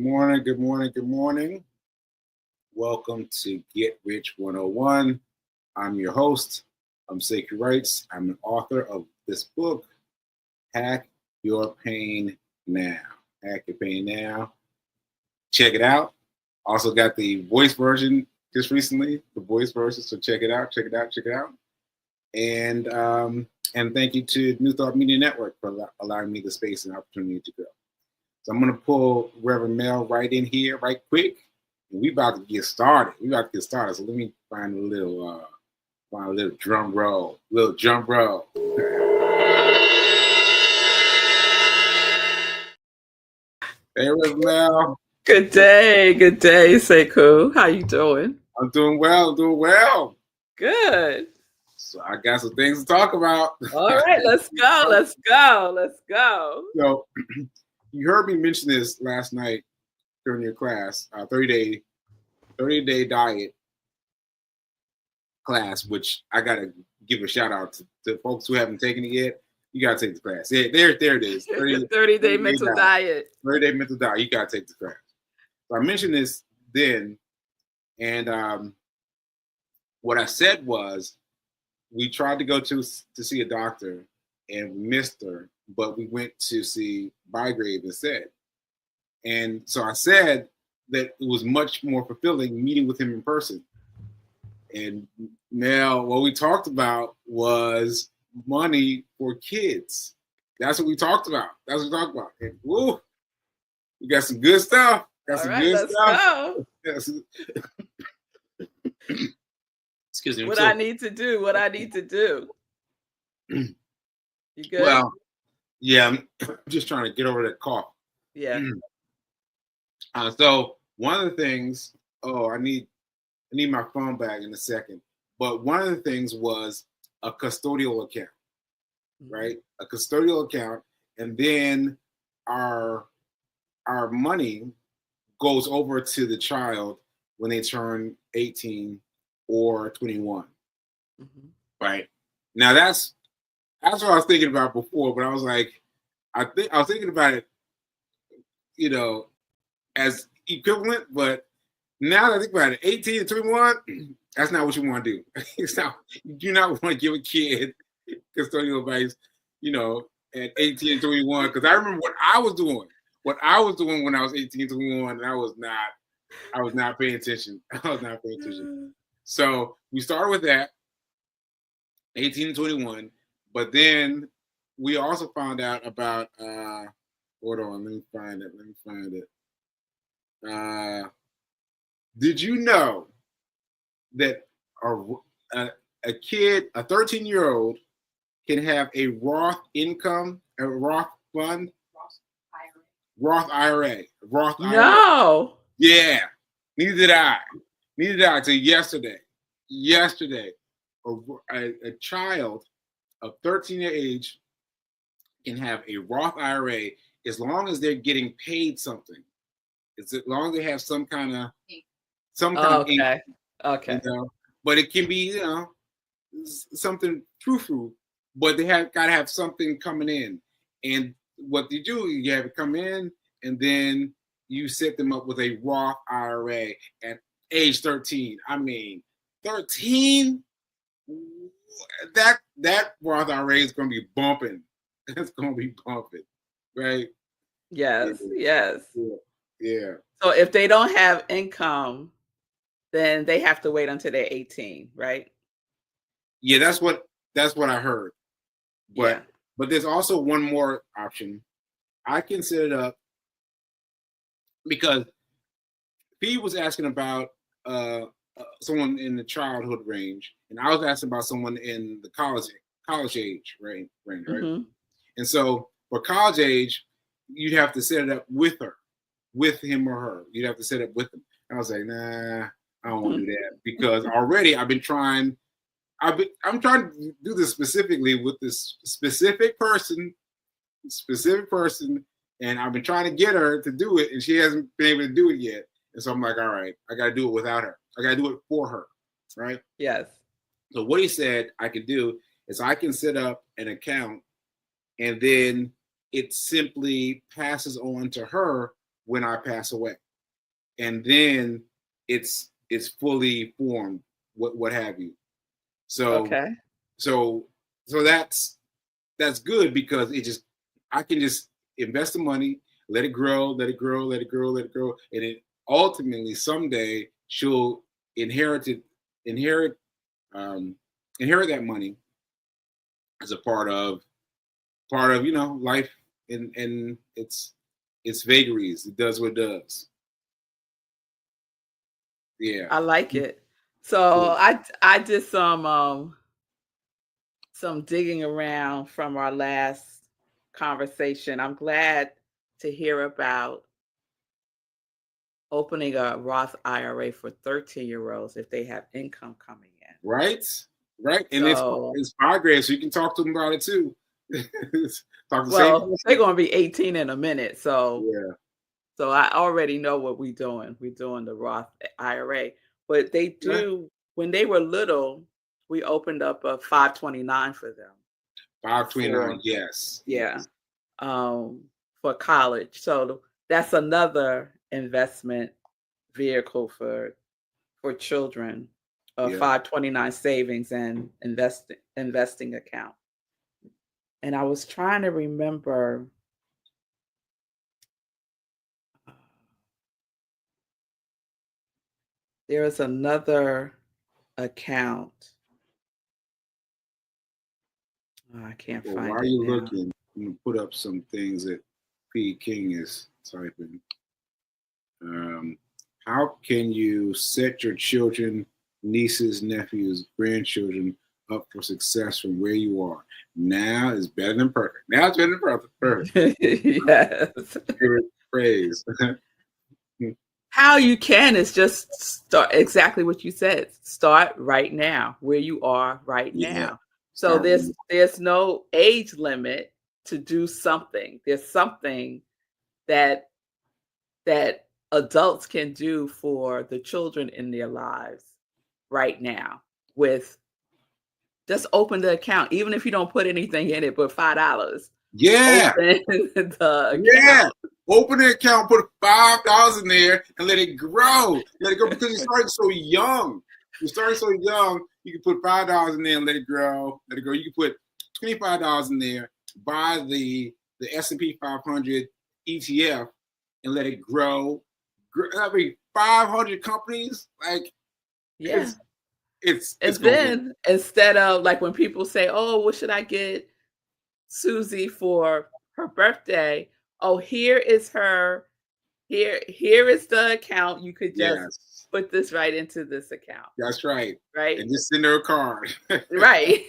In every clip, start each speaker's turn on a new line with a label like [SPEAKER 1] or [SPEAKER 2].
[SPEAKER 1] morning, good morning, good morning. Welcome to Get Rich 101. I'm your host. I'm Sekou. I'm an author of this book, Hack Your Pain Now. Hack Your Pain Now. Check it out. Also got the voice version just recently, the voice version. So check it out, check it out, check it out. And thank you to New Thought Media Network for allowing me the space and opportunity to go. So I'm going to pull Reverend Mel right in here, right quick. And we about to get started. So let me find a little drum roll. Hey, Reverend Mel.
[SPEAKER 2] Good day, Sekou. How you doing?
[SPEAKER 1] I'm doing well.
[SPEAKER 2] Good.
[SPEAKER 1] So I got some things to talk about.
[SPEAKER 2] All right, let's go.
[SPEAKER 1] So you heard me mention this last night during your class, 30-day diet class, which I got to give a shout out to folks who haven't taken it yet. You got to take the class. Yeah, there it is.
[SPEAKER 2] 30-day mental diet.
[SPEAKER 1] 30-day mental diet. You got to take the class. So I mentioned this then, and what I said was we tried to go to see a doctor and we missed her, but we went to see Bygrave instead. And so I said that it was much more fulfilling meeting with him in person. And now what we talked about was money for kids. That's what we talked about. And woo, we got some good stuff.
[SPEAKER 2] Let's go.
[SPEAKER 1] Excuse me.
[SPEAKER 2] What I need to do. You good?
[SPEAKER 1] Well, yeah, I'm just trying to get over that cough.
[SPEAKER 2] Yeah.
[SPEAKER 1] So one of the things, I need my phone back in a second. But one of the things was a custodial account, right? A custodial account, and then our money goes over to the child when they turn 18 or 21, right? Now that's what I was thinking about before, but I was like, I was thinking about it, as equivalent, but now that I think about it, 18 and 21, that's not what you want to do. You do not want to give a kid custodial advice, at 18 and 21, because I remember what I was doing when I was 18 and 21, and I was not paying attention. So we started with that, 18 and 21, but then we also found out about, hold on, let me find it. Did you know that a kid, a 13-year-old, can have a Roth income, a Roth fund? Roth IRA.
[SPEAKER 2] No.
[SPEAKER 1] Yeah. Neither did I until yesterday. A child of 13 years age can have a Roth IRA as long as they're getting paid something. As long as they have some kind of income.
[SPEAKER 2] Okay.
[SPEAKER 1] But it can be, something frou-frou, but they got to have something coming in. And what you do, you have it come in, and then you set them up with a Roth IRA at age 13. I mean, 13? That Roth IRA is going to be bumping. It's going to be bumping, right?
[SPEAKER 2] Yes.
[SPEAKER 1] Yeah.
[SPEAKER 2] So if they don't have income, then they have to wait until they're 18, right?
[SPEAKER 1] Yeah, that's what I heard. But there's also one more option. I can set it up because he was asking about someone in the childhood range, and I was asking about someone in the college age range, right?
[SPEAKER 2] Mm-hmm.
[SPEAKER 1] And so for college age, you'd have to set it up with him or her. You'd have to set it up with them. And I was like, nah, I don't want to do that, because already I'm trying to do this specifically with this specific person, and I've been trying to get her to do it, and she hasn't been able to do it yet. And so I'm like, all right, I got to do it without her. I got to do it for her, right?
[SPEAKER 2] Yes.
[SPEAKER 1] So what he said I could do is I can set up an account, and then it simply passes on to her when I pass away, and then it's fully formed, what have you. So
[SPEAKER 2] Okay.
[SPEAKER 1] so that's good, because I can just invest the money, let it grow, let it grow, let it grow, let it grow, and it ultimately someday she'll inherit inherit that money as a part of life, and its vagaries. It does what it does. Yeah.
[SPEAKER 2] I like it. So I did some digging around from our last conversation. I'm glad to hear about opening a Roth IRA for 13-year-olds if they have income coming in.
[SPEAKER 1] Right. And
[SPEAKER 2] So,
[SPEAKER 1] it's progress. You can talk to them about it too. Talk to
[SPEAKER 2] well,
[SPEAKER 1] same.
[SPEAKER 2] they're going to be 18 in a minute. So
[SPEAKER 1] Yeah.
[SPEAKER 2] I already know what we're doing. We're doing the Roth IRA. But they do, when they were little, we opened up a 529 for them.
[SPEAKER 1] 529. Yes.
[SPEAKER 2] Yeah.
[SPEAKER 1] Yes.
[SPEAKER 2] For college. So that's another investment vehicle for children, a
[SPEAKER 1] Yeah.
[SPEAKER 2] 529 savings and investing account. And I was trying to remember, there is another account. Oh, I can't
[SPEAKER 1] Well,
[SPEAKER 2] find
[SPEAKER 1] while
[SPEAKER 2] it
[SPEAKER 1] you're
[SPEAKER 2] now.
[SPEAKER 1] looking, I'm gonna put up some things that P. King is typing. How can you set your children, nieces, nephews, grandchildren up for success from where you are? Now is better than perfect. Now it's better than perfect. Perfect.
[SPEAKER 2] Yes.
[SPEAKER 1] Favorite phrase.
[SPEAKER 2] How you can is just start exactly what you said. Start right now, where you are right
[SPEAKER 1] Yeah.
[SPEAKER 2] now. So
[SPEAKER 1] Start with
[SPEAKER 2] there's no age limit to do something. There's something that adults can do for the children in their lives right now, with just open the account, even if you don't put anything in it but $5.
[SPEAKER 1] Yeah.
[SPEAKER 2] Open the
[SPEAKER 1] Yeah.
[SPEAKER 2] account.
[SPEAKER 1] Open an account, put $5 in there, and let it grow. Let it go, because you started so young. You started so young. You can put $5 in there and let it grow. Let it grow. You can put $25 in there, buy the S&P 500 ETF, and let it grow. I mean, 500 companies, like
[SPEAKER 2] Yeah.
[SPEAKER 1] it's
[SPEAKER 2] And
[SPEAKER 1] going to grow.
[SPEAKER 2] then instead of, like, when people say, "Oh, what should I get Susie for her birthday?" Oh, here is the account. You could just
[SPEAKER 1] Yes,
[SPEAKER 2] put this right into this account,
[SPEAKER 1] that's right.
[SPEAKER 2] right?
[SPEAKER 1] And just send her a card.
[SPEAKER 2] Right.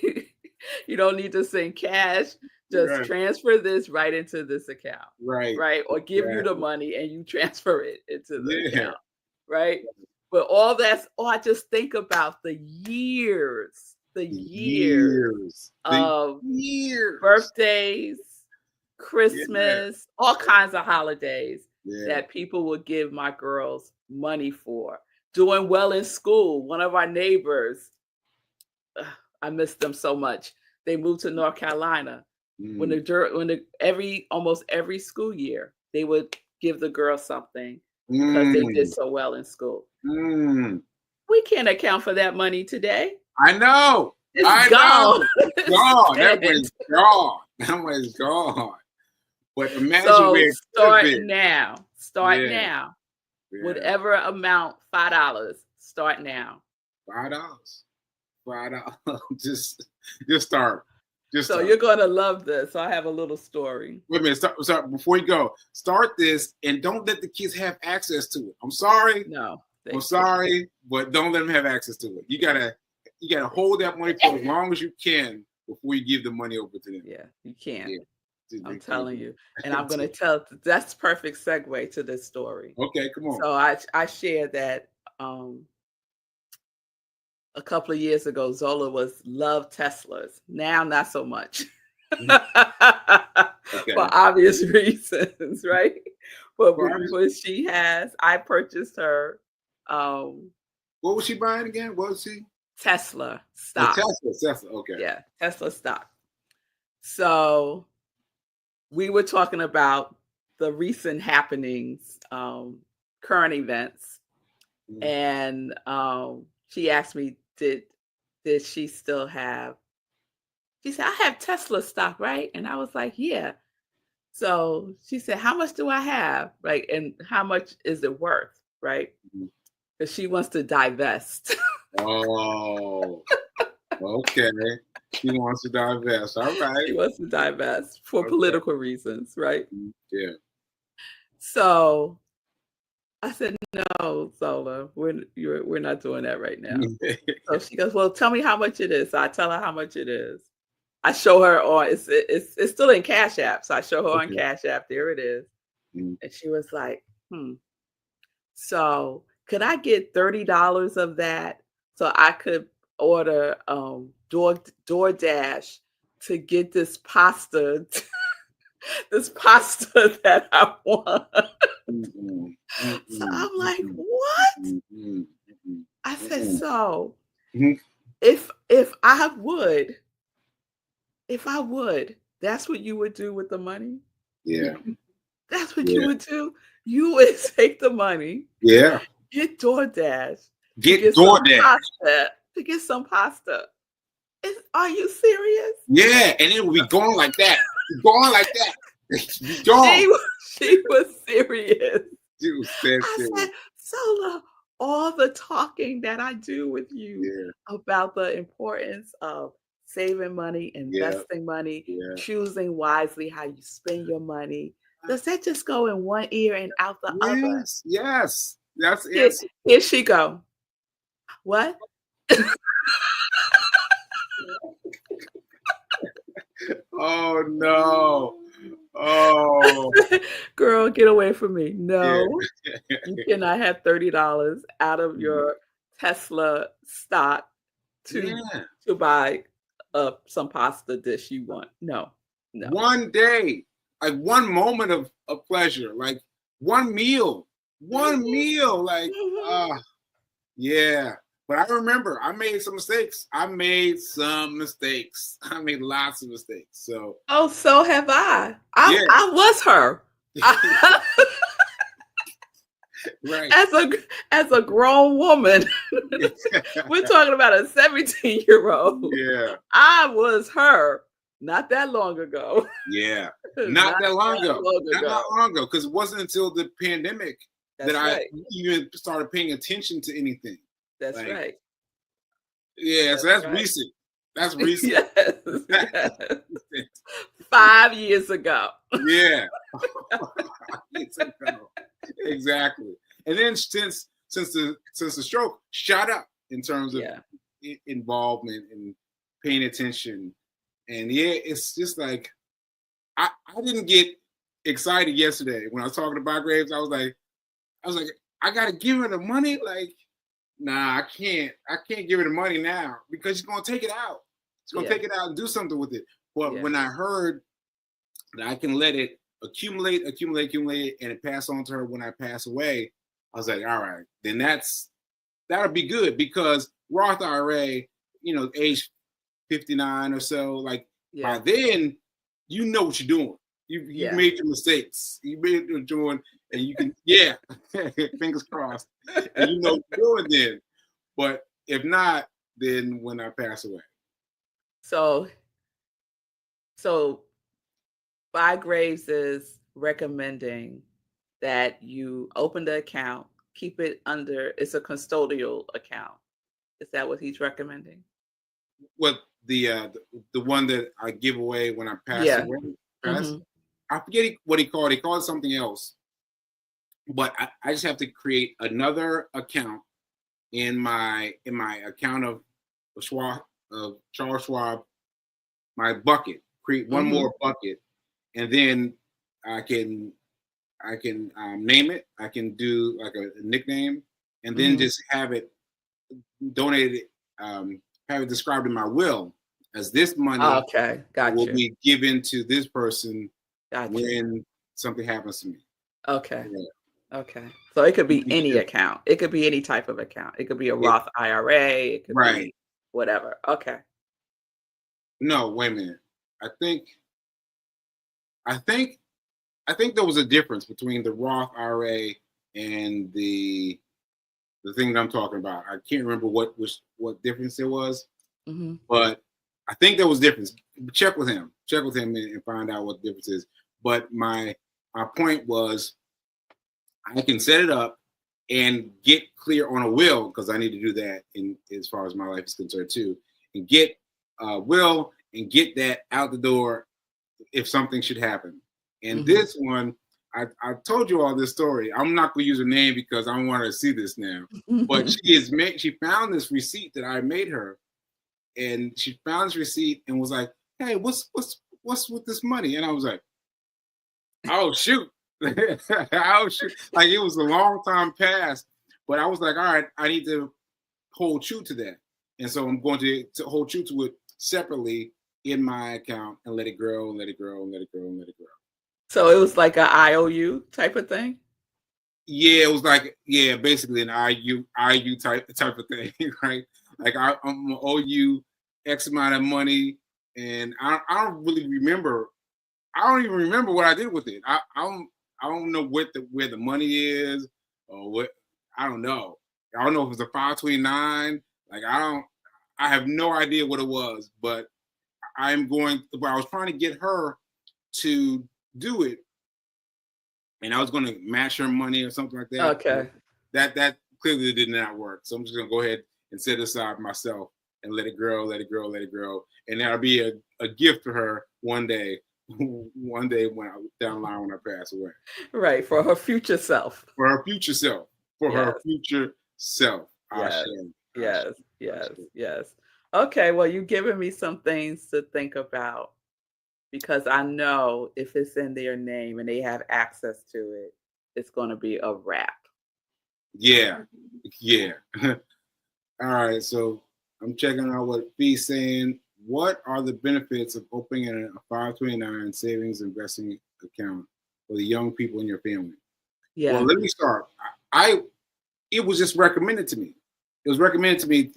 [SPEAKER 2] You don't need to send cash. Just
[SPEAKER 1] Right,
[SPEAKER 2] transfer this right into this account,
[SPEAKER 1] right.
[SPEAKER 2] right? Or give you the
[SPEAKER 1] Exactly.
[SPEAKER 2] money and you transfer it into the
[SPEAKER 1] Yeah.
[SPEAKER 2] account, right? But I just think about the years
[SPEAKER 1] The
[SPEAKER 2] of
[SPEAKER 1] years.
[SPEAKER 2] birthdays,
[SPEAKER 1] Yeah,
[SPEAKER 2] Christmas, all kinds of holidays
[SPEAKER 1] yeah.
[SPEAKER 2] that people would give my girls money for. Doing well in school. One of our neighbors, ugh, I miss them so much. They moved to North Carolina.
[SPEAKER 1] Mm,
[SPEAKER 2] Almost every school year, they would give the girls something because they did
[SPEAKER 1] mm,
[SPEAKER 2] so well in school.
[SPEAKER 1] mm.
[SPEAKER 2] We can't account for that money today.
[SPEAKER 1] I know.
[SPEAKER 2] It's
[SPEAKER 1] I
[SPEAKER 2] gone.
[SPEAKER 1] know.
[SPEAKER 2] It's
[SPEAKER 1] Gone. That
[SPEAKER 2] spent.
[SPEAKER 1] money's gone. That money's gone. But imagine
[SPEAKER 2] So
[SPEAKER 1] where it could have
[SPEAKER 2] start
[SPEAKER 1] been.
[SPEAKER 2] now. Start
[SPEAKER 1] Yeah,
[SPEAKER 2] now.
[SPEAKER 1] yeah.
[SPEAKER 2] Whatever amount, $5. Start now.
[SPEAKER 1] $5. $5. Just start. Just
[SPEAKER 2] So
[SPEAKER 1] start.
[SPEAKER 2] you're gonna love this. I have a little story.
[SPEAKER 1] Wait a minute. Start before you go. Start this and don't let the kids have access to it. I'm sorry.
[SPEAKER 2] No,
[SPEAKER 1] I'm
[SPEAKER 2] they can't.
[SPEAKER 1] sorry, but don't let them have access to it. You gotta hold that money for as long as you can before you give the money over to them.
[SPEAKER 2] Yeah, you can't.
[SPEAKER 1] Yeah,
[SPEAKER 2] I'm
[SPEAKER 1] they can't
[SPEAKER 2] telling
[SPEAKER 1] do
[SPEAKER 2] you. And I'm
[SPEAKER 1] it.
[SPEAKER 2] gonna tell that's perfect segue to this story.
[SPEAKER 1] Okay, come on.
[SPEAKER 2] So I shared that um a couple of years ago, Zola was love Teslas. Now, not so much.
[SPEAKER 1] Mhm. Okay.
[SPEAKER 2] For obvious reasons, right? But
[SPEAKER 1] Well,
[SPEAKER 2] I purchased her
[SPEAKER 1] what was she buying again? What was she?
[SPEAKER 2] Tesla
[SPEAKER 1] Oh,
[SPEAKER 2] stock.
[SPEAKER 1] Tesla. Tesla. Okay.
[SPEAKER 2] Yeah, Tesla stock. So we were talking about the recent happenings, current events, and she asked me, did she still have? She said, I have Tesla stock, right? And I was like, yeah. So she said, how much do I have? Right. And how much is it worth? Right.
[SPEAKER 1] Mhm.
[SPEAKER 2] Because she wants to divest.
[SPEAKER 1] Oh, okay. She wants to divest. All right.
[SPEAKER 2] She wants to divest for
[SPEAKER 1] Okay.
[SPEAKER 2] political reasons. Right.
[SPEAKER 1] Yeah.
[SPEAKER 2] So I said, no, Zola, we're not doing that right now. So she goes, well, tell me how much it is. So I tell her how much it is. I show her on it's still in Cash App. So I show her on
[SPEAKER 1] Okay.
[SPEAKER 2] Cash App. There it is.
[SPEAKER 1] Mhm.
[SPEAKER 2] And she was like, so could I get $30 of that so I could order DoorDash to get this pasta this pasta that I want?
[SPEAKER 1] Mhm.
[SPEAKER 2] So I'm like,
[SPEAKER 1] Mhm.
[SPEAKER 2] what?
[SPEAKER 1] Mhm. Mhm.
[SPEAKER 2] I said,
[SPEAKER 1] Mhm.
[SPEAKER 2] so
[SPEAKER 1] Mhm.
[SPEAKER 2] if I would, that's what you would do with the money?
[SPEAKER 1] Yeah.
[SPEAKER 2] That's what you
[SPEAKER 1] Yeah.
[SPEAKER 2] would do? You would take the money,
[SPEAKER 1] Yeah.
[SPEAKER 2] get DoorDash to
[SPEAKER 1] Get
[SPEAKER 2] get some
[SPEAKER 1] DoorDash.
[SPEAKER 2] pasta, Are you serious?
[SPEAKER 1] Yeah, and it will be going like that. Going like that. Be gone.
[SPEAKER 2] She was serious.
[SPEAKER 1] She was dead
[SPEAKER 2] I
[SPEAKER 1] serious.
[SPEAKER 2] said, Sola, all the talking that I do with you
[SPEAKER 1] Yeah.
[SPEAKER 2] about the importance of saving money,
[SPEAKER 1] Yeah.
[SPEAKER 2] investing money,
[SPEAKER 1] Yeah.
[SPEAKER 2] choosing wisely how you spend your money, does that just go in one ear and out the other?
[SPEAKER 1] Yes. Yes. That's
[SPEAKER 2] Here,
[SPEAKER 1] it.
[SPEAKER 2] here she go. What?
[SPEAKER 1] Oh no. Oh
[SPEAKER 2] Girl, get away from me. No,
[SPEAKER 1] yeah.
[SPEAKER 2] you cannot have $30 out of
[SPEAKER 1] Mhm.
[SPEAKER 2] your Tesla stock to
[SPEAKER 1] Yeah.
[SPEAKER 2] buy some pasta dish you want. No, no.
[SPEAKER 1] One day, like one moment of pleasure, like one meal, like
[SPEAKER 2] Mhm.
[SPEAKER 1] yeah. But I remember I made some mistakes. I made lots of mistakes. So
[SPEAKER 2] Oh, so have I.
[SPEAKER 1] yeah.
[SPEAKER 2] I was her.
[SPEAKER 1] Right.
[SPEAKER 2] As a grown woman, we're talking about a 17-year-old.
[SPEAKER 1] Yeah.
[SPEAKER 2] I was her not that long ago.
[SPEAKER 1] Yeah.
[SPEAKER 2] Not
[SPEAKER 1] Not that long ago.
[SPEAKER 2] long
[SPEAKER 1] Not
[SPEAKER 2] ago.
[SPEAKER 1] that long ago. Because it wasn't until the pandemic that
[SPEAKER 2] That's
[SPEAKER 1] I
[SPEAKER 2] right.
[SPEAKER 1] even started paying attention to anything.
[SPEAKER 2] That's
[SPEAKER 1] Like,
[SPEAKER 2] right.
[SPEAKER 1] yeah, so
[SPEAKER 2] That's
[SPEAKER 1] that's
[SPEAKER 2] right.
[SPEAKER 1] recent. That's recent.
[SPEAKER 2] Yes, yes. 5 years ago.
[SPEAKER 1] Yeah. Years ago. Exactly. And then since the stroke, shot up in terms of
[SPEAKER 2] Yeah.
[SPEAKER 1] involvement and paying attention. And yeah, it's just like I didn't get excited yesterday when I was talking about Graves. I was like, I gotta give her the money. Like, nah, I can't give her the money now because she's gonna take it out. She's gonna take it out and do something with it. But when I heard that I can let it accumulate, and it pass on to her when I pass away, I was like, all right, then that'll be good because Roth IRA, age 59 or so, like by then, you know what you're doing. You made your mistakes. You made your doing, and you can, fingers crossed, and you know what you're doing then. But if not, then when I pass away.
[SPEAKER 2] So Buy Graves is recommending that you open the account, keep it under, it's a custodial account. Is that what he's recommending?
[SPEAKER 1] What the one that I give away when I pass away?
[SPEAKER 2] Mhm.
[SPEAKER 1] I forget what he called. He called it something else. But I just have to create another account in my account of Charles Schwab, my bucket. Create one more bucket, and then I can name it. I can do like a nickname, and then just have it donated. Have it described in my will as this money
[SPEAKER 2] Okay,
[SPEAKER 1] will
[SPEAKER 2] gotcha.
[SPEAKER 1] be given to this person
[SPEAKER 2] Gotcha.
[SPEAKER 1] when something happens to me.
[SPEAKER 2] Okay.
[SPEAKER 1] Yeah.
[SPEAKER 2] Okay. So it could be any account. It could be any type of account. It could be a Roth IRA. It could be whatever. Okay.
[SPEAKER 1] No, wait a minute. I think I think there was a difference between the Roth IRA and the thing that I'm talking about. I can't remember what difference there was, but I think there was difference. Check with him and find out what the difference is. But my point was, I can set it up and get clear on a will, because I need to do that in as far as my life is concerned too, and get a will and get that out the door if something should happen. And this one, I told you all this story. I'm not going to use her name because I don't want her to see this now. But she found this receipt that I made her, and she found this receipt and was like, "Hey, what's with this money?" And I was like, "Oh shoot." Oh shoot. Like, it was a long time past, but I was like, all right, I need to hold true to that. And so I'm going to hold true to it separately in my account and let it grow and let it grow and let it grow and let it grow.
[SPEAKER 2] So it was like an IOU type of thing?
[SPEAKER 1] Yeah, it was like, yeah, basically an IU type of thing, right? Like, I'm gonna owe you X amount of money, and I don't really remember. I don't even remember what I did with it. I don't know where the money is, or what. I don't know. I don't know if it was a 529. Like, I have no idea what it was, but I was trying to get her to do it, and I was going to match her money or something like that.
[SPEAKER 2] Okay.
[SPEAKER 1] That clearly did not work. So I'm just going to go ahead and set it aside myself and let it grow, let it grow, let it grow. And that'll be a gift for her one day when down the line when I pass away.
[SPEAKER 2] Right, for her future self.
[SPEAKER 1] For her future self. Her future self.
[SPEAKER 2] Yes. Okay, well, you've given me some things to think about, because I know if it's in their name and they have access to it, it's going to be a wrap.
[SPEAKER 1] Yeah. All right, so I'm checking out what Fee's saying. What are the benefits of opening a 529 savings investing account for the young people in your family? Yeah. Well, let me start. It was just recommended to me. It was recommended to me,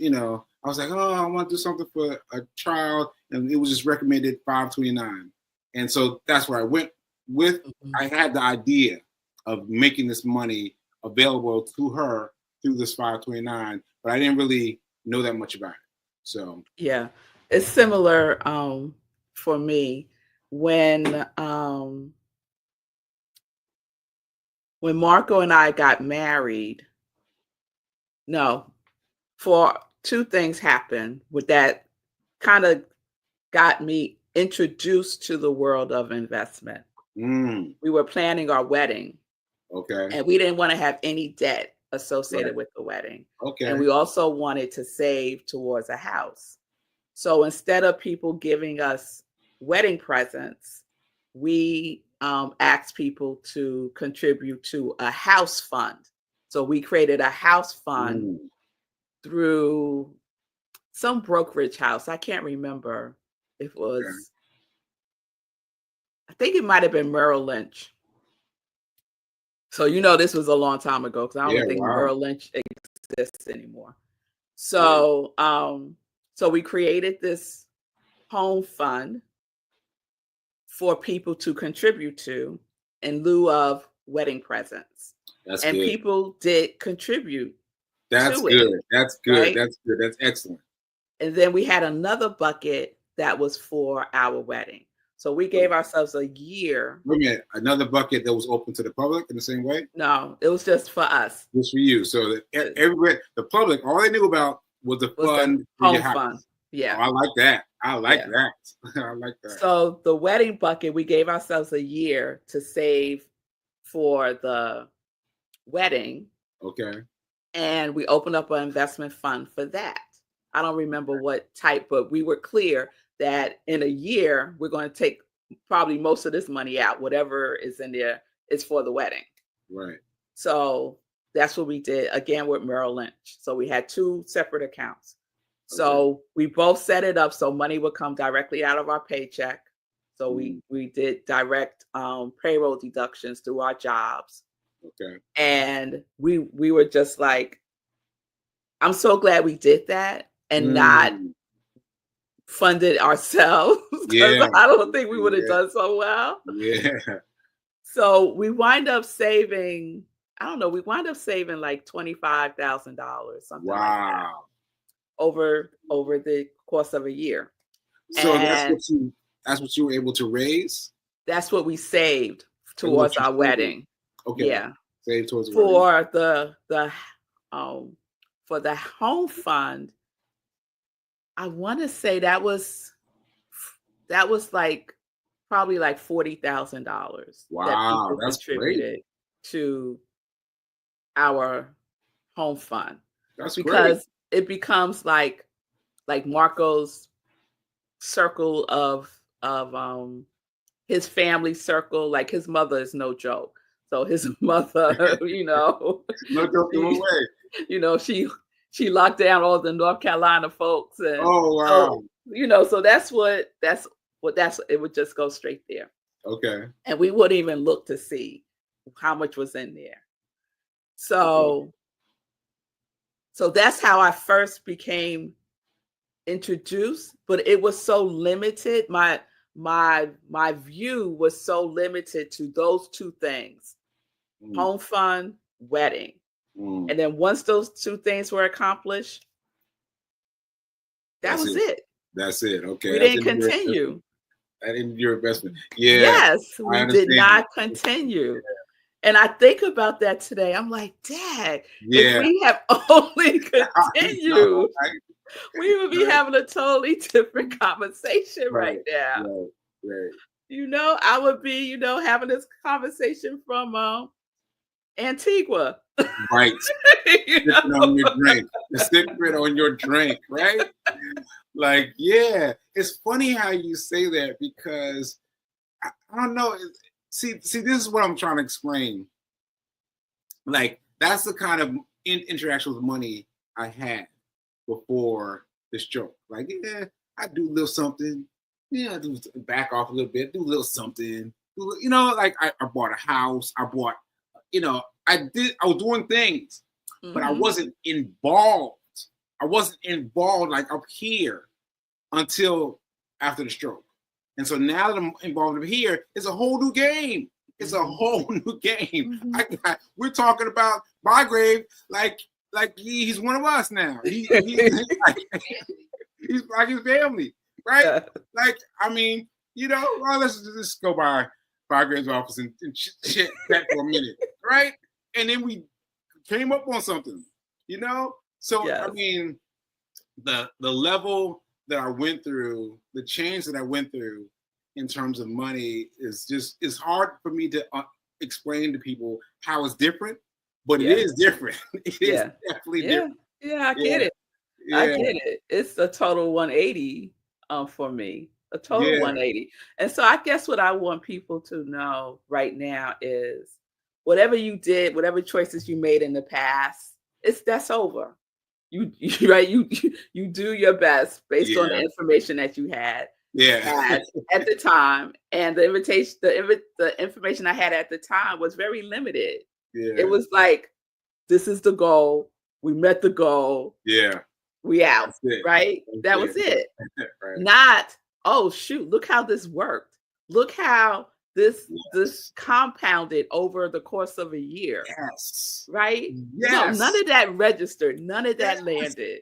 [SPEAKER 1] I was like, oh, I want to do something for a child. And it was just recommended 529. And so that's where I went with. I had the idea of making this money available to her through this 529, but I didn't really know that much about it. So
[SPEAKER 2] yeah, it's similar for me when Marco and I got married. For two things happened with that kind of got me introduced to the world of investment. We were planning our wedding.
[SPEAKER 1] Okay.
[SPEAKER 2] And we didn't want to have any debt associated with the wedding.
[SPEAKER 1] Okay.
[SPEAKER 2] And we also wanted to save towards a house. So instead of people giving us wedding presents, we asked people to contribute to a house fund. So we created a house fund through some brokerage house. I can't remember if it was, I think it might have been Merrill Lynch. So, this was a long time ago, because I don't think Merrill Lynch exists anymore. So, so we created this home fund for people to contribute to in lieu of wedding presents.
[SPEAKER 1] That's
[SPEAKER 2] and
[SPEAKER 1] good.
[SPEAKER 2] People did contribute.
[SPEAKER 1] That's good.
[SPEAKER 2] It,
[SPEAKER 1] That's good.
[SPEAKER 2] right?
[SPEAKER 1] That's good. That's excellent.
[SPEAKER 2] And then we had another bucket that was for our wedding. So we gave ourselves a year.
[SPEAKER 1] Wait a minute, another bucket that was open to the public in the same way?
[SPEAKER 2] No, it was just for us.
[SPEAKER 1] Just for you. So that everybody, the public, all they knew about was the fund.
[SPEAKER 2] Home fund. Yeah.
[SPEAKER 1] Oh, I like that. I like that.
[SPEAKER 2] So the wedding bucket, we gave ourselves a year to save for the wedding.
[SPEAKER 1] Okay.
[SPEAKER 2] And we opened up an investment fund for that. I don't remember what type, but we were clear that in a year, we're going to take probably most of this money out. Whatever is in there is for the wedding.
[SPEAKER 1] Right.
[SPEAKER 2] So that's what we did, again, with Merrill Lynch. So we had two separate accounts. So we both set it up so money would come directly out of our paycheck. So we did direct payroll deductions through our jobs.
[SPEAKER 1] Okay.
[SPEAKER 2] And we were just like, I'm so glad we did that and not funded ourselves, because I don't think we would have done so well.
[SPEAKER 1] Yeah.
[SPEAKER 2] So we wind up saving, I don't know, we wind up saving like $25,000, something like that,
[SPEAKER 1] Wow.
[SPEAKER 2] over the course of a year.
[SPEAKER 1] So
[SPEAKER 2] And
[SPEAKER 1] that's what you were able to raise?
[SPEAKER 2] that's what we saved
[SPEAKER 1] That's what
[SPEAKER 2] towards
[SPEAKER 1] you
[SPEAKER 2] our
[SPEAKER 1] saved?
[SPEAKER 2] wedding.
[SPEAKER 1] Okay.
[SPEAKER 2] Yeah.
[SPEAKER 1] Save towards the wedding.
[SPEAKER 2] Um for the home fund, I want to say that was like probably like $40,000 that
[SPEAKER 1] Wow,
[SPEAKER 2] people
[SPEAKER 1] that's great.
[SPEAKER 2] contributed to our home fund,
[SPEAKER 1] That's great.
[SPEAKER 2] because it becomes like Marco's circle of his family circle. Like, his mother is no joke. So his mother,
[SPEAKER 1] No joke in
[SPEAKER 2] she,
[SPEAKER 1] way.
[SPEAKER 2] she locked down all the North Carolina folks, and
[SPEAKER 1] Oh,
[SPEAKER 2] so
[SPEAKER 1] wow.
[SPEAKER 2] so it would just go straight there,
[SPEAKER 1] Okay.
[SPEAKER 2] and we wouldn't even look to see how much was in there.
[SPEAKER 1] Okay.
[SPEAKER 2] So that's how I first became introduced, but it was so limited. My view was so limited to those two things:
[SPEAKER 1] Mm,
[SPEAKER 2] home fund, wedding.
[SPEAKER 1] mm.
[SPEAKER 2] And then once those two things were accomplished, that
[SPEAKER 1] That's
[SPEAKER 2] was
[SPEAKER 1] it.
[SPEAKER 2] it.
[SPEAKER 1] That's it. Okay.
[SPEAKER 2] We
[SPEAKER 1] That's
[SPEAKER 2] didn't continue.
[SPEAKER 1] that ended your investment. Yeah,
[SPEAKER 2] Yes,
[SPEAKER 1] I
[SPEAKER 2] we did
[SPEAKER 1] understand.
[SPEAKER 2] not continue. And I think about that today. I'm like, Dad, if
[SPEAKER 1] Yeah.
[SPEAKER 2] we have only
[SPEAKER 1] I know,
[SPEAKER 2] continued,
[SPEAKER 1] right?
[SPEAKER 2] we would be
[SPEAKER 1] Right.
[SPEAKER 2] having a totally different conversation right
[SPEAKER 1] Right.
[SPEAKER 2] now.
[SPEAKER 1] Right. Right.
[SPEAKER 2] I would be, having this conversation from Antigua.
[SPEAKER 1] Right.
[SPEAKER 2] You
[SPEAKER 1] Sipping on
[SPEAKER 2] know?
[SPEAKER 1] your drink. The secret on your drink, right? Like, yeah. It's funny how you say that, because I don't know. See, this is what I'm trying to explain. Like, that's the kind of interaction with money I had before the stroke. Like, yeah, I do a little something. Yeah, I do back off a little bit, do a little something. Like I bought a house. I bought, I was doing things, but I
[SPEAKER 2] Mhm.
[SPEAKER 1] wasn't involved. I wasn't involved like up here until after the stroke. And so now that I'm involved up here, it's a whole new game. It's a whole new game.
[SPEAKER 2] Mhm.
[SPEAKER 1] We're talking about Bygrave like he's one of us now. He's like his family, right?
[SPEAKER 2] Yeah.
[SPEAKER 1] Like, I mean, well, let's just go by Bygrave's office and chat for a minute, right? And then we came up on something, So
[SPEAKER 2] Yes.
[SPEAKER 1] I mean, the level that I went through, the change that I went through in terms of money is hard for me to explain to people how it's different, but it
[SPEAKER 2] Yeah.
[SPEAKER 1] is different. It is
[SPEAKER 2] Yeah.
[SPEAKER 1] definitely
[SPEAKER 2] Yeah.
[SPEAKER 1] different.
[SPEAKER 2] Yeah, I
[SPEAKER 1] Yeah,
[SPEAKER 2] get it. I
[SPEAKER 1] yeah,
[SPEAKER 2] get it. It's a total 180 for me. A total
[SPEAKER 1] yeah,
[SPEAKER 2] 180. And so I guess what I want people to know right now is, whatever you did, whatever choices you made in the past, that's over. Right, you do your best based on the
[SPEAKER 1] yeah,
[SPEAKER 2] information that you had
[SPEAKER 1] yeah,
[SPEAKER 2] at the time, and the information I had at the time was very limited. It
[SPEAKER 1] yeah,
[SPEAKER 2] was like, this is the goal. We met the goal.
[SPEAKER 1] yeah.
[SPEAKER 2] We out,
[SPEAKER 1] That's it.
[SPEAKER 2] right?
[SPEAKER 1] That's
[SPEAKER 2] That was
[SPEAKER 1] it.
[SPEAKER 2] it.
[SPEAKER 1] Right.
[SPEAKER 2] Not, oh shoot, look how this worked. Look how this
[SPEAKER 1] Yes.
[SPEAKER 2] compounded over the course of a year,
[SPEAKER 1] Yes.
[SPEAKER 2] right? No, none
[SPEAKER 1] Yes.
[SPEAKER 2] of that registered. None of that
[SPEAKER 1] Yes.
[SPEAKER 2] landed.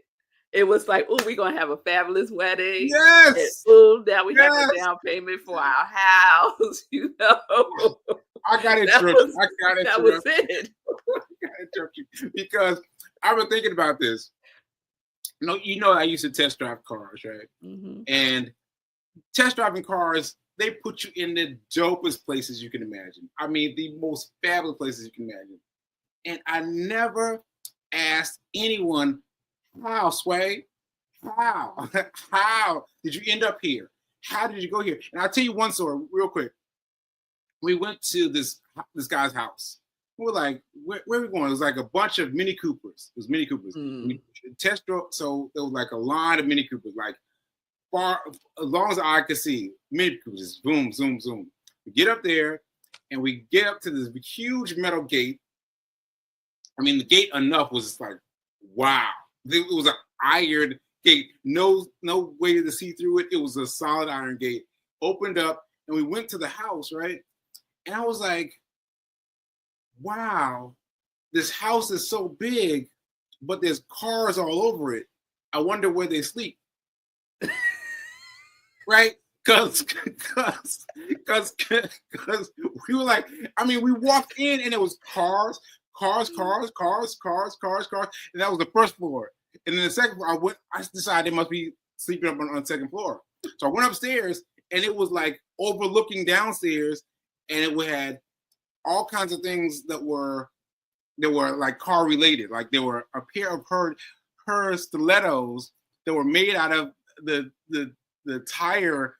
[SPEAKER 2] It was like, oh, we're gonna have a fabulous wedding. And
[SPEAKER 1] Yes.
[SPEAKER 2] oh, now we have a
[SPEAKER 1] Yes.
[SPEAKER 2] down payment for our house,
[SPEAKER 1] I got to
[SPEAKER 2] That
[SPEAKER 1] interrupt you.
[SPEAKER 2] was
[SPEAKER 1] I got to
[SPEAKER 2] that was
[SPEAKER 1] interrupt
[SPEAKER 2] it.
[SPEAKER 1] you because I've been thinking about this. I used to test drive cars, right?
[SPEAKER 2] Mhm.
[SPEAKER 1] And test driving cars, they put you in the dopest places you can imagine. I mean, the most fabulous places you can imagine. And I never asked anyone, how, Sway? How? How did you end up here? How did you go here? And I'll tell you one story real quick. We went to this guy's house. We're like, where are we going? It was like a bunch of Mini Coopers. It was Mini Coopers.
[SPEAKER 2] Mm.
[SPEAKER 1] We test drove, so there was like a line of Mini Coopers, like far as long as I could see. Mini Coopers, just boom, zoom, zoom. We get up there, and we get up to this huge metal gate. I mean, the gate enough was just like, wow. It was an iron gate. No way to see through it. It was a solid iron gate. Opened up, and we went to the house, right? And I was like, wow, this house is so big, but there's cars all over it. I wonder where they sleep. Right? Because we were like, I mean, we walked in and it was cars, and that was the first floor. And then the second floor, I decided they must be sleeping up on the second floor. So I went upstairs and it was like overlooking downstairs, and it had all kinds of things that were like car related. Like there were a pair of her stilettos that were made out of the tire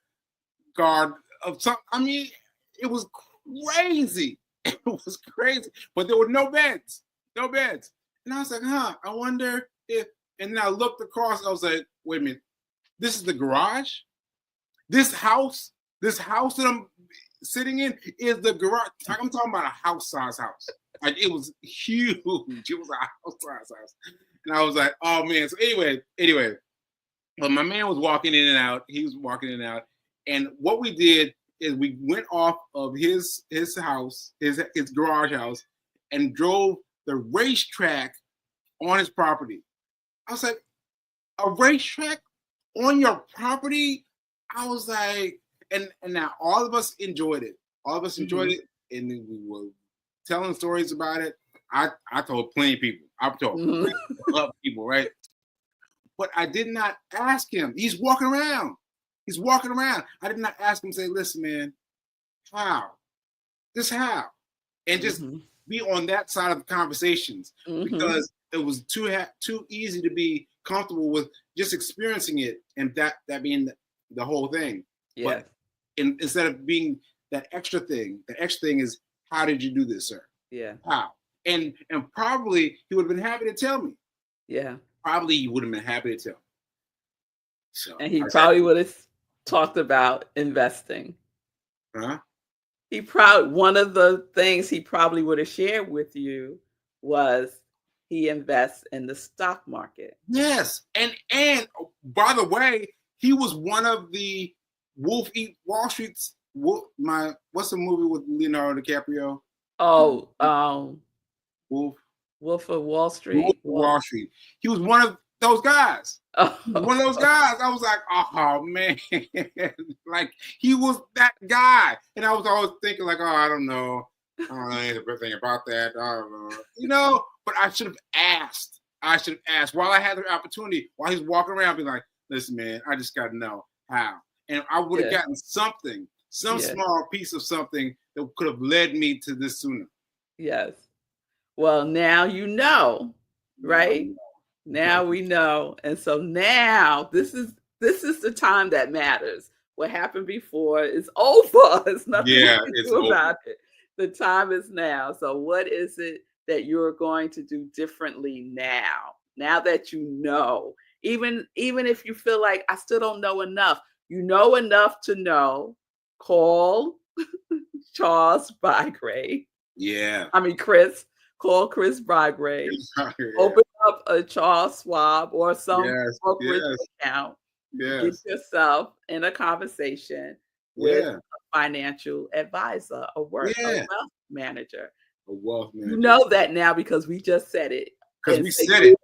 [SPEAKER 1] guard of some. I mean, it was crazy. It was crazy. But there were no beds. No beds. And I was like, I wonder if, and then I looked across, I was like, wait a minute, this is the garage? This house that I'm sitting in is the garage. I'm talking about a house-size house. Like it was huge. It was a house-size house. And I was like, oh man. So anyway, but my man was walking in and out. He was walking in and out. And what we did is we went off of his house, his garage house, and drove the racetrack on his property. I was like, a racetrack on your property? I was like, and now all of us enjoyed it. All of us enjoyed it, and then we were telling stories about it. I told plenty of people. I've told plenty of people, right? But I did not ask him. He's walking around. I did not ask him, say, listen, man, how? Just how? And just be on that side of the conversations, because it was too easy to be comfortable with just experiencing it, and that being the whole thing.
[SPEAKER 2] Yeah.
[SPEAKER 1] But instead of being that extra thing, the extra thing is, how did you do this, sir?
[SPEAKER 2] Yeah.
[SPEAKER 1] How? And probably he would have been happy to tell me.
[SPEAKER 2] Yeah.
[SPEAKER 1] Probably he would have been happy to tell me. So,
[SPEAKER 2] and he probably would have talked about investing.
[SPEAKER 1] Huh?
[SPEAKER 2] One of the things he probably would have shared with you was he invests in the stock market.
[SPEAKER 1] Yes. And by the way, he was one of the Wolf Eat Wall Street's what's the movie with Leonardo DiCaprio?
[SPEAKER 2] Oh,
[SPEAKER 1] Wolf
[SPEAKER 2] of Wall Street.
[SPEAKER 1] Wall Street. He was one of those guys.
[SPEAKER 2] Oh.
[SPEAKER 1] One of those guys. I was like, oh man, like he was that guy. And I was always thinking like, oh, I don't know anything about that. I don't know. But I should have asked. While I had the opportunity, while he's walking around, be like, listen, man, I just got to know how. And I would have gotten something, small piece of something that could have led me to this sooner.
[SPEAKER 2] Yes. Well, now you know, right? Now we know. And so now this is the time that matters. What happened before is over. There's nothing you can do about it. The time is now. So what is it that you're going to do differently now that you know? Even if you feel like I still don't know enough, you know enough to know. Call Charles Bygrave.
[SPEAKER 1] Yeah.
[SPEAKER 2] I mean, call Chris Bygrave. Open up a Charles Schwab or some brokerage account. Get yourself in a conversation with a financial advisor, a wealth manager.
[SPEAKER 1] A wealth manager.
[SPEAKER 2] You know that now because we just said it.
[SPEAKER 1] Because we said it.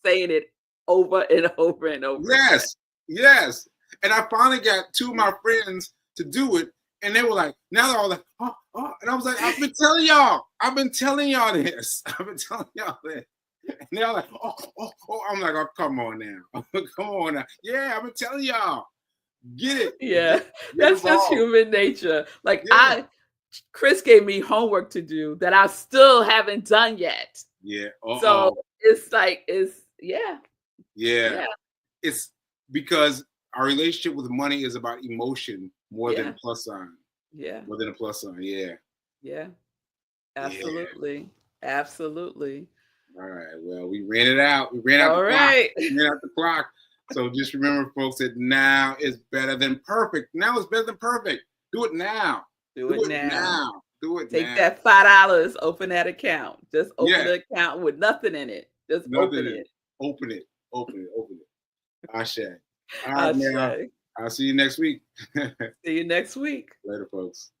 [SPEAKER 2] Saying it over and over and over.
[SPEAKER 1] Yes. And I finally got two of my friends to do it. And they were like, now they're all like, oh. And I was like, I've been telling y'all this. And they're like, oh. I'm like, oh, come on now. Come on now. Yeah, I've been telling y'all. Get it.
[SPEAKER 2] Yeah. That's just human nature. Like Chris gave me homework to do that I still haven't done yet.
[SPEAKER 1] Yeah.
[SPEAKER 2] So it's like,
[SPEAKER 1] Yeah. It's because our relationship with money is about emotion more than a plus sign.
[SPEAKER 2] Yeah.
[SPEAKER 1] More than a plus sign. Yeah.
[SPEAKER 2] Yeah. Absolutely. Absolutely.
[SPEAKER 1] All right. Well, we ran it out. We ran out the clock. We ran out the clock. So just remember, folks, that now is better than perfect. Now is better than perfect. Do it now.
[SPEAKER 2] Do it now.
[SPEAKER 1] Do it
[SPEAKER 2] Take
[SPEAKER 1] now.
[SPEAKER 2] that $5. Open that account. Just open the account with nothing in it. Just open it.
[SPEAKER 1] Open it. Ashe. All right, now. I'll see you next week.
[SPEAKER 2] See you next week.
[SPEAKER 1] Later, folks.